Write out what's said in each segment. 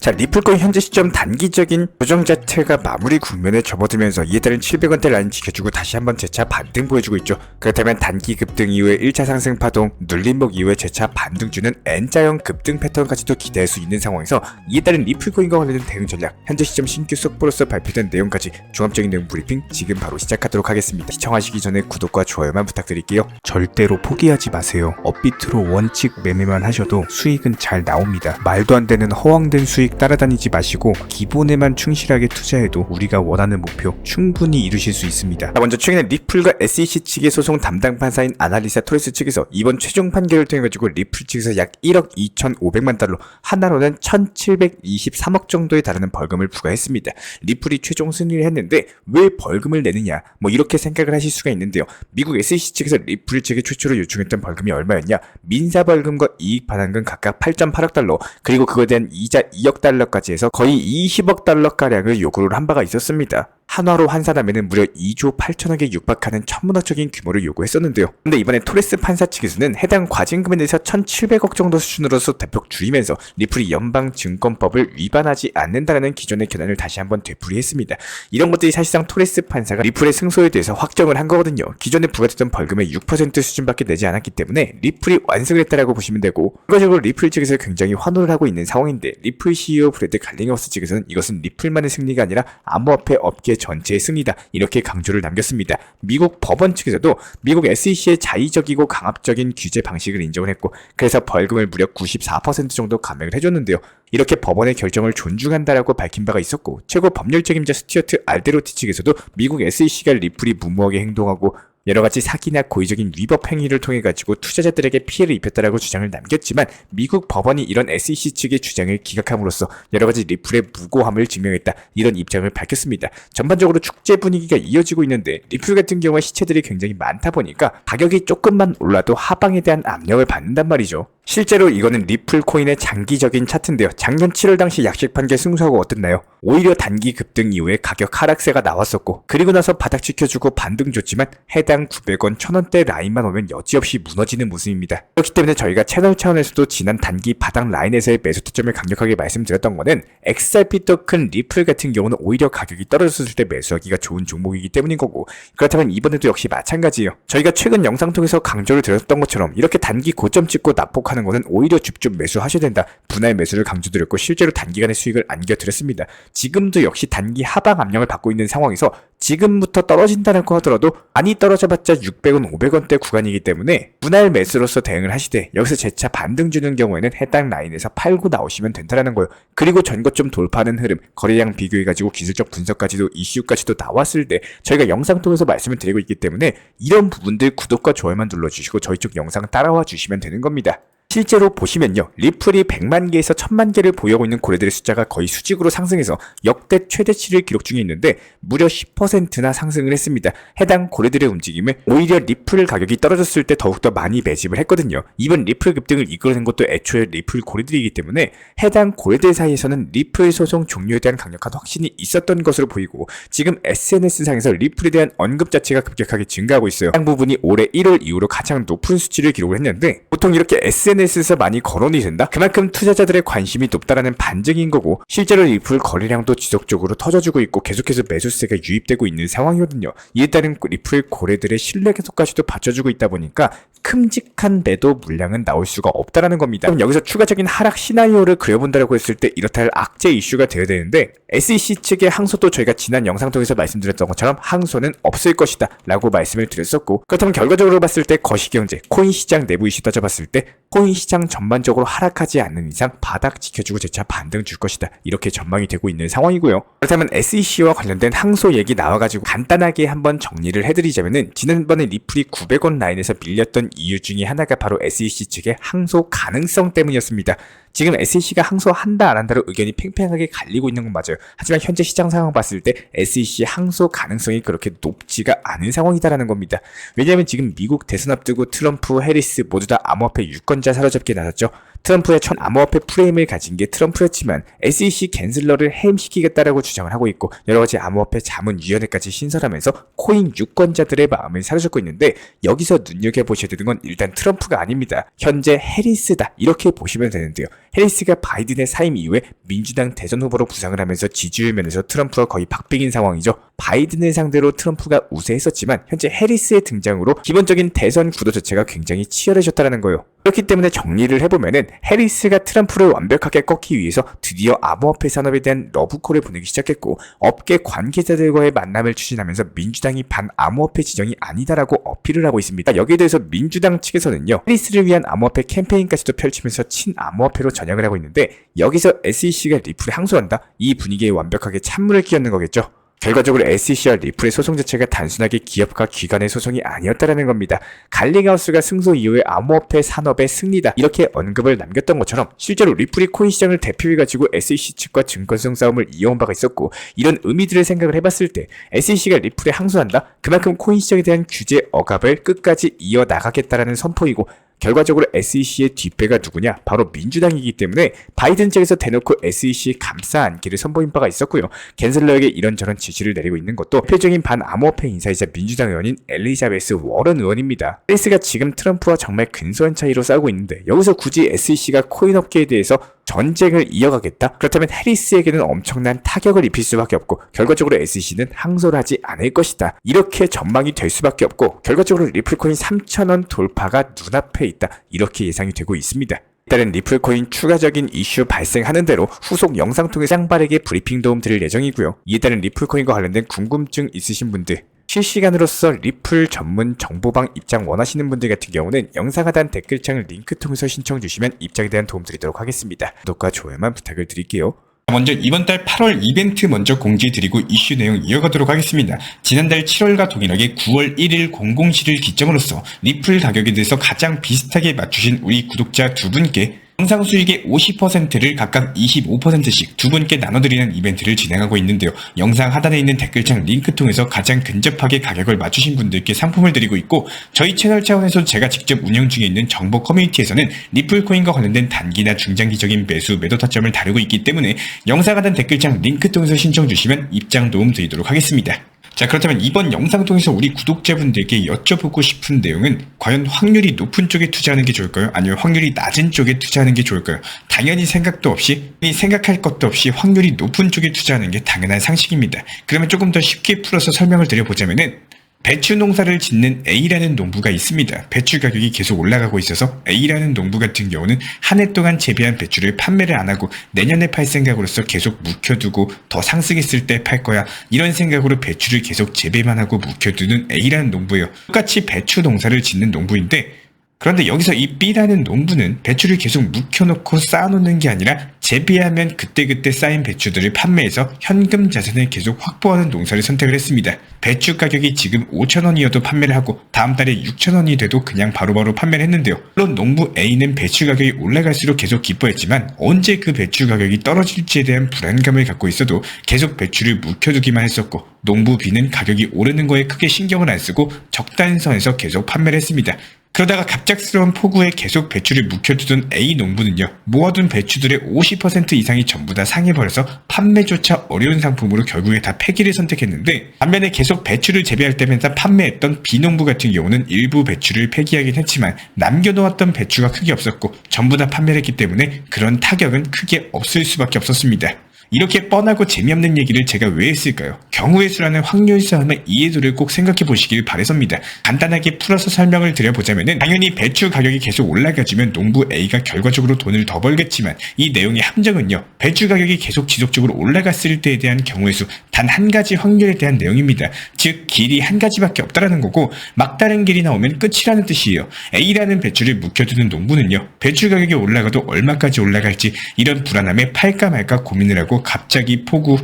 자, 리플코인 현재 시점 단기적인 조정 자체가 마무리 국면에 접어들면서 이에 따른 700원대 라인 지켜주고 다시 한번 재차 반등 보여주고 있죠. 그렇다면 단기 급등 이후에 1차 상승 파동, 눌림목 이후에 재차 반등주는 N자형 급등 패턴까지도 기대할 수 있는 상황에서 이에 따른 리플코인과 관련된 대응 전략, 현재 시점 신규 속보로서 발표된 내용까지 종합적인 내용 브리핑 지금 바로 시작하도록 하겠습니다. 시청하시기 전에 구독과 좋아요만 부탁드릴게요. 절대로 포기하지 마세요. 업비트로 원칙 매매만 하셔도 수익은 잘 나옵니다. 말도 안 되는 허황된 수익 따라다니지 마시고 기본에만 충실하게 투자해도 우리가 원하는 목표 충분히 이루실 수 있습니다. 먼저 최근에 리플과 SEC 측의 소송 담당 판사인 아날리사 토레스 측에서 이번 최종 판결을 통해 가지고 리플 측에서 약 1억 2,500만 달러, 하나로는 1,723억 정도에 달하는 벌금을 부과했습니다. 리플이 최종 승리를 했는데 왜 벌금을 내느냐, 이렇게 생각을 하실 수가 있는데요. 미국 SEC 측에서 리플 측에 최초로 요청했던 벌금이 얼마였냐? 민사 벌금과 이익 반환금 각각 8.8억 달러, 그리고 그거에 대한 이자 2억 달러까지 해서 거의 20억 달러가량을 요구를 한 바가 있었습니다. 한화로 환산하면 무려 2조 8천억에 육박하는 천문학적인 규모를 요구했었는데요. 근데 이번에 토레스 판사 측에서는 해당 과징금에 대해서 1,700억 정도 수준으로서 대폭 줄이면서 리플이 연방증권법을 위반하지 않는다는 기존의 견해를 다시 한번 되풀이했습니다. 이런 것들이 사실상 토레스 판사가 리플의 승소에 대해서 확정을 한 거거든요. 기존에 부과됐던 벌금의 6% 수준밖에 내지 않았기 때문에 리플이 완승을 했다라고 보시면 되고, 결과적으로 리플 측에서 굉장히 환호를 하고 있는 상황인데, 리플 CEO 브래드 갈링하우스 측에서는 이것은 리플만의 승리가 아니라 암호화폐 업계 전체의 승리다, 이렇게 강조를 남겼습니다. 미국 법원 측에서도 미국 SEC의 자의적이고 강압적인 규제 방식을 인정을 했고, 그래서 벌금을 무려 94% 정도 감액을 해줬는데요. 이렇게 법원의 결정을 존중한다라고 밝힌 바가 있었고, 최고 법률 책임자 스튜어트 알데로티 측에서도 미국 SEC가 리플이 무모하게 행동하고 여러가지 사기나 고의적인 위법 행위를 통해 가지고 투자자들에게 피해를 입혔다라고 주장을 남겼지만, 미국 법원이 이런 SEC 측의 주장을 기각함으로써 여러가지 리플의 무고함을 증명했다, 이런 입장을 밝혔습니다. 전반적으로 축제 분위기가 이어지고 있는데, 리플 같은 경우에 시체들이 굉장히 많다 보니까 가격이 조금만 올라도 하방에 대한 압력을 받는단 말이죠. 실제로 이거는 리플 코인의 장기적인 차트인데요. 작년 7월 당시 약식 판결 승소하고 어땠나요? 오히려 단기 급등 이후에 가격 하락세가 나왔었고, 그리고 나서 바닥 지켜주고 반등 줬지만 해당 900원, 1000원대 라인만 오면 여지없이 무너지는 모습입니다. 그렇기 때문에 저희가 채널 차원에서도 지난 단기 바닥 라인에서의 매수 타점을 강력하게 말씀드렸던 거는, XRP도 큰 리플 같은 경우는 오히려 가격이 떨어졌을 때 매수하기가 좋은 종목이기 때문인 거고, 그렇다면 이번에도 역시 마찬가지예요. 저희가 최근 영상 통해서 강조를 드렸던 것처럼 이렇게 단기 고점 찍고 낙폭하는 거는 오히려 줍줍 매수하셔야 된다, 분할 매수를 강조드렸고, 실제로 단기간의 수익을 안겨드렸습니다. 지금도 역시 단기 하방 압력을 받고 있는 상황에서 지금부터 떨어진다고 하더라도 많이 떨어져봤자 600원, 500원대 구간이기 때문에 분할 매수로서 대응을 하시되, 여기서 재차 반등 주는 경우에는 해당 라인에서 팔고 나오시면 된다는 거예요. 그리고 전고점 돌파하는 흐름, 거래량 비교해가지고 기술적 분석까지도, 이슈까지도 나왔을 때 저희가 영상 통해서 말씀을 드리고 있기 때문에 이런 부분들 구독과 좋아요만 눌러주시고 저희 쪽 영상 따라와 주시면 되는 겁니다. 실제로 보시면요, 리플이 100만 개에서 1000만 개를 보유하고 있는 고래들의 숫자가 거의 수직으로 상승해서 역대 최대치를 기록 중에 있는데 무려 10%나 상승을 했습니다. 해당 고래들의 움직임을 오히려 리플 가격이 떨어졌을 때 더욱더 많이 매집을 했거든요. 이번 리플 급등을 이끌어낸 것도 애초에 리플 고래들이기 때문에 해당 고래들 사이에서는 리플 소송 종료에 대한 강력한 확신이 있었던 것으로 보이고, 지금 SNS상에서 리플에 대한 언급 자체가 급격하게 증가하고 있어요. 해당 부분이 올해 1월 이후로 가장 높은 수치를 기록을 했는데, 보통 이렇게 SNS에서 많이 거론이 된다? 그만큼 투자자들의 관심이 높다라는 반증인 거고, 실제로 리플 거래량도 지속적으로 터져주고 있고 계속해서 매수세가 유입되고 있는 상황이거든요. 이에 따른 리플 고래들의 신뢰 계속까지도 받쳐주고 있다 보니까 큼직한 매도 물량은 나올 수가 없다라는 겁니다. 그럼 여기서 추가적인 하락 시나리오를 그려본다고 했을 때 이렇다 할 악재 이슈가 되어야 되는데, SEC 측의 항소도 저희가 지난 영상 통해서 말씀드렸던 것처럼 항소는 없을 것이다 라고 말씀을 드렸었고, 그렇다면 결과적으로 봤을 때 거시경제, 코인 시장 내부 이슈 따져봤을 때 코인 시장 전반적으로 하락하지 않는 이상 바닥 지켜주고 재차 반등 줄 것이다, 이렇게 전망이 되고 있는 상황이고요. 그렇다면 SEC와 관련된 항소 얘기 나와가지고 간단하게 한번 정리를 해드리자면은, 지난번에 리플이 900원 라인에서 밀렸던 이유 중에 하나가 바로 SEC 측의 항소 가능성 때문이었습니다. 지금 SEC가 항소한다 안 한다로 의견이 팽팽하게 갈리고 있는 건 맞아요. 하지만 현재 시장 상황 봤을 때 SEC 항소 가능성이 그렇게 높지가 않은 상황이다라는 겁니다. 왜냐하면 지금 미국 대선 앞두고 트럼프, 해리스 모두 다 암호화폐 유권자 사로잡기에 나섰죠. 트럼프의 첫 암호화폐 프레임을 가진 게 트럼프였지만 SEC 갠슬러를 해임시키겠다라고 주장을 하고 있고 여러가지 암호화폐 자문위원회까지 신설하면서 코인 유권자들의 마음을 사로잡고 있는데 여기서 눈여겨보셔야 되는 건 일단 트럼프가 아닙니다. 현재 해리스다 이렇게 보시면 되는데요. 해리스가 바이든의 사임 이후에 민주당 대선 후보로 부상을 하면서 지지율 면에서 트럼프가 거의 박빙인 상황이죠. 바이든을 상대로 트럼프가 우세했었지만 현재 해리스의 등장으로 기본적인 대선 구도 자체가 굉장히 치열해졌다는 거예요. 그렇기 때문에 정리를 해보면은 해리스가 트럼프를 완벽하게 꺾기 위해서 드디어 암호화폐 산업에 대한 러브콜을 보내기 시작했고 업계 관계자들과의 만남을 추진하면서 민주당이 반암호화폐 지정이 아니다라고 어필을 하고 있습니다. 여기에 대해서 민주당 측에서는요 해리스를 위한 암호화폐 캠페인까지도 펼치면서 친암호화폐로 전향을 하고 있는데 여기서 SEC가 리플에 항소한다? 이 분위기에 완벽하게 찬물을 끼얹는 거겠죠. 결과적으로 SEC와 리플의 소송 자체가 단순하게 기업과 기관의 소송이 아니었다라는 겁니다. 갈링하우스가 승소 이후에 암호화폐 산업의 승리다 이렇게 언급을 남겼던 것처럼 실제로 리플이 코인 시장을 대표해가지고 SEC 측과 증권성 싸움을 이어온 바가 있었고 이런 의미들을 생각을 해봤을 때 SEC가 리플에 항소한다? 그만큼 코인 시장에 대한 규제 억압을 끝까지 이어나가겠다라는 선포이고 결과적으로 SEC의 뒷배가 누구냐? 바로 민주당이기 때문에 바이든 측에서 대놓고 SEC 감싸 안기를 선보인 바가 있었고요. 갠슬러에게 이런저런 지시를 내리고 있는 것도 대표적인 반암호화폐 인사이자 민주당 의원인 엘리자베스 워런 의원입니다. 해리스가 지금 트럼프와 정말 근소한 차이로 싸우고 있는데 여기서 굳이 SEC가 코인 업계에 대해서 전쟁을 이어가겠다? 그렇다면 해리스에게는 엄청난 타격을 입힐 수밖에 없고 결과적으로 SEC는 항소를 하지 않을 것이다. 이렇게 전망이 될 수밖에 없고 결과적으로 리플코인 3,000원 돌파가 눈앞에 있다. 이렇게 예상이 되고 있습니다. 일단은 리플코인 추가적인 이슈 발생하는 대로 후속 영상 통해 쌍바르게 브리핑 도움 드릴 예정이고요. 이에 따른 리플코인과 관련된 궁금증 있으신 분들 실시간으로서 리플 전문 정보방 입장 원하시는 분들 같은 경우는 영상 하단 댓글창 링크 통해서 신청 주시면 입장에 대한 도움 드리도록 하겠습니다. 구독과 좋아요만 부탁을 드릴게요. 먼저 이번 달 8월 이벤트 먼저 공지해드리고 이슈 내용 이어가도록 하겠습니다. 지난달 7월과 동일하게 9월 1일 00시를 기점으로써 리플 가격에 대해서 가장 비슷하게 맞추신 우리 구독자 두 분께 영상 수익의 50%를 각각 25%씩 두 분께 나눠드리는 이벤트를 진행하고 있는데요. 영상 하단에 있는 댓글창 링크 통해서 가장 근접하게 가격을 맞추신 분들께 상품을 드리고 있고 저희 채널 차원에서 제가 직접 운영 중에 있는 정보 커뮤니티에서는 리플코인과 관련된 단기나 중장기적인 매수 매도 타점을 다루고 있기 때문에 영상 하단 댓글창 링크 통해서 신청 주시면 입장 도움 드리도록 하겠습니다. 자, 그렇다면 이번 영상 통해서 우리 구독자분들께 여쭤보고 싶은 내용은 과연 확률이 높은 쪽에 투자하는 게 좋을까요? 아니면 확률이 낮은 쪽에 투자하는 게 좋을까요? 당연히 생각할 것도 없이 확률이 높은 쪽에 투자하는 게 당연한 상식입니다. 그러면 조금 더 쉽게 풀어서 설명을 드려보자면은 배추 농사를 짓는 A라는 농부가 있습니다. 배추 가격이 계속 올라가고 있어서 A라는 농부 같은 경우는 한 해 동안 재배한 배추를 판매를 안 하고 내년에 팔 생각으로서 계속 묵혀두고 더 상승했을 때 팔 거야 이런 생각으로 배추를 계속 재배만 하고 묵혀두는 A라는 농부예요. 똑같이 배추 농사를 짓는 농부인데 그런데 여기서 이 B라는 농부는 배추를 계속 묵혀놓고 쌓아놓는 게 아니라 재배하면 그때그때 쌓인 배추들을 판매해서 현금 자산을 계속 확보하는 농사를 선택을 했습니다. 배추 가격이 지금 5,000원이어도 판매를 하고 다음 달에 6,000원이 돼도 그냥 바로바로 판매를 했는데요. 물론 농부 A는 배추 가격이 올라갈수록 계속 기뻐했지만 언제 그 배추 가격이 떨어질지에 대한 불안감을 갖고 있어도 계속 배추를 묵혀두기만 했었고 농부 B는 가격이 오르는 거에 크게 신경을 안 쓰고 적당한 선에서 계속 판매를 했습니다. 그러다가 갑작스러운 폭우에 계속 배추를 묵혀두던 A 농부는요, 모아둔 배추들의 50% 이상이 전부 다 상해버려서 판매조차 어려운 상품으로 결국에 다 폐기를 선택했는데, 반면에 계속 배추를 재배할 때마다 판매했던 B 농부 같은 경우는 일부 배추를 폐기하긴 했지만 남겨놓았던 배추가 크게 없었고 전부 다 판매를 했기 때문에 그런 타격은 크게 없을 수밖에 없었습니다. 이렇게 뻔하고 재미없는 얘기를 제가 왜 했을까요? 경우의 수라는 확률 싸움의 이해도를 꼭 생각해 보시길 바래섭니다. 간단하게 풀어서 설명을 드려보자면은 당연히 배추 가격이 계속 올라가지면 농부 A가 결과적으로 돈을 더 벌겠지만 이 내용의 함정은요, 배추 가격이 계속 지속적으로 올라갔을 때에 대한 경우의 수 단 한 가지 확률에 대한 내용입니다. 즉 길이 한 가지밖에 없다라는 거고 막다른 길이 나오면 끝이라는 뜻이에요. A라는 배추를 묵혀두는 농부는요, 배추 가격이 올라가도 얼마까지 올라갈지 이런 불안함에 팔까 말까 고민을 하고 갑자기 폭우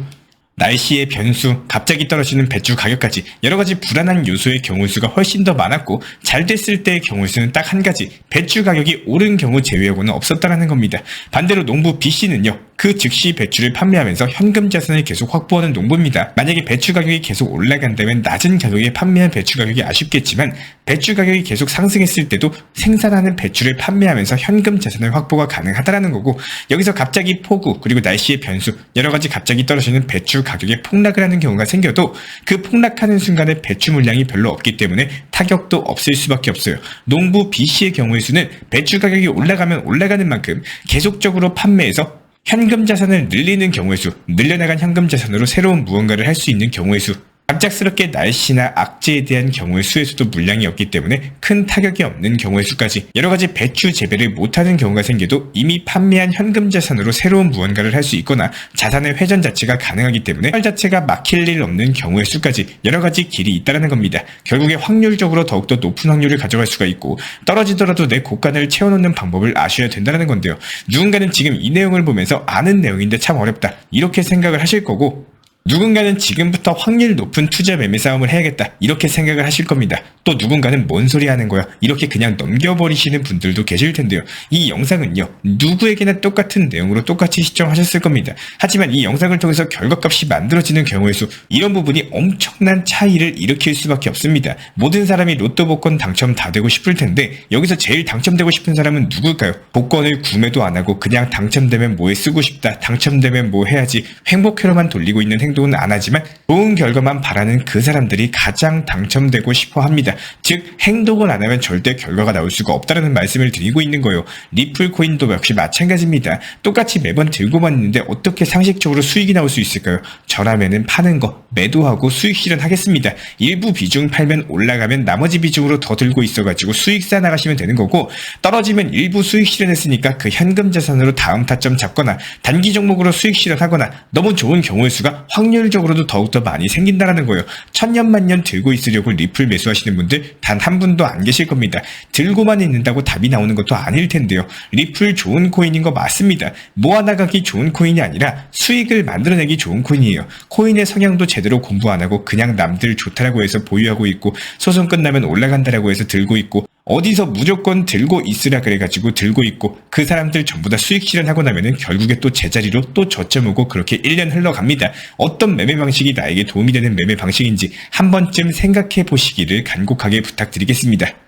날씨의 변수, 갑자기 떨어지는 배추 가격까지 여러가지 불안한 요소의 경우 수가 훨씬 더 많았고 잘 됐을 때의 경우 수는 딱 한 가지, 배추 가격이 오른 경우 제외하고는 없었다라는 겁니다. 반대로 농부 B씨는요, 그 즉시 배추를 판매하면서 현금 자산을 계속 확보하는 농부입니다. 만약에 배추 가격이 계속 올라간다면 낮은 가격에 판매한 배추 가격이 아쉽겠지만 배추 가격이 계속 상승했을 때도 생산하는 배추를 판매하면서 현금 자산을 확보가 가능하다라는 거고, 여기서 갑자기 폭우 그리고 날씨의 변수, 여러가지 갑자기 떨어지는 배추 가격에 폭락을 하는 경우가 생겨도 그 폭락하는 순간에 배추 물량이 별로 없기 때문에 타격도 없을 수밖에 없어요. 농부 B씨의 경우의 수는 배추 가격이 올라가면 올라가는 만큼 계속적으로 판매해서 현금 자산을 늘리는 경우의 수, 늘려나간 현금 자산으로 새로운 무언가를 할 수 있는 경우의 수, 갑작스럽게 날씨나 악재에 대한 경우의 수에서도 물량이 없기 때문에 큰 타격이 없는 경우의 수까지 여러가지 배추 재배를 못하는 경우가 생겨도 이미 판매한 현금 자산으로 새로운 무언가를 할 수 있거나 자산의 회전 자체가 가능하기 때문에 활 자체가 막힐 일 없는 경우의 수까지 여러가지 길이 있다는 겁니다. 결국에 확률적으로 더욱더 높은 확률을 가져갈 수가 있고, 떨어지더라도 내 곳간을 채워놓는 방법을 아셔야 된다는 건데요. 누군가는 지금 이 내용을 보면서 아는 내용인데 참 어렵다 이렇게 생각을 하실 거고, 누군가는 지금부터 확률 높은 투자 매매 싸움을 해야겠다 이렇게 생각을 하실 겁니다. 또 누군가는 뭔 소리 하는 거야 이렇게 그냥 넘겨버리시는 분들도 계실 텐데요. 이 영상은요, 누구에게나 똑같은 내용으로 똑같이 시청하셨을 겁니다. 하지만 이 영상을 통해서 결과값이 만들어지는 경우의 수, 이런 부분이 엄청난 차이를 일으킬 수밖에 없습니다. 모든 사람이 로또 복권 당첨 다 되고 싶을 텐데 여기서 제일 당첨되고 싶은 사람은 누굴까요? 복권을 구매도 안 하고 그냥 당첨되면 뭐에 쓰고 싶다, 당첨되면 뭐 해야지, 행복회로만 돌리고 있는 행동은 안 하지만 좋은 결과만 바라는 그 사람들이 가장 당첨되고 싶어 합니다. 즉 행동을 안 하면 절대 결과가 나올 수가 없다는 말씀을 드리고 있는 거예요. 리플 코인도 역시 마찬가지입니다. 똑같이 매번 들고만 있는데 어떻게 상식적으로 수익이 나올 수 있을까요? 저라면은 파는 거 매도하고 수익 실현하겠습니다. 일부 비중 팔면 올라가면 나머지 비중으로 더 들고 있어가지고 수익 쌓아 나가시면 되는 거고, 떨어지면 일부 수익 실현했으니까 그 현금 자산으로 다음 타점 잡거나 단기 종목으로 수익 실현하거나 너무 좋은 경우의 수가 확률적으로도 더욱더 많이 생긴다는 거예요. 천년만년 들고 있으려고 리플 매수하시는 분들 단 한 분도 안 계실 겁니다. 들고만 있는다고 답이 나오는 것도 아닐 텐데요. 리플 좋은 코인인 거 맞습니다. 모아나가기 좋은 코인이 아니라 수익을 만들어내기 좋은 코인이에요. 코인의 성향도 제대로 공부 안 하고 그냥 남들 좋다라고 해서 보유하고 있고, 소송 끝나면 올라간다라고 해서 들고 있고, 어디서 무조건 들고 있으라 그래가지고 들고 있고, 그 사람들 전부 다 수익 실현하고 나면은 결국에 또 제자리로 또 저점 오고 그렇게 1년 흘러갑니다. 어떤 매매 방식이 나에게 도움이 되는 매매 방식인지 한 번쯤 생각해 보시기를 간곡하게 부탁드리겠습니다.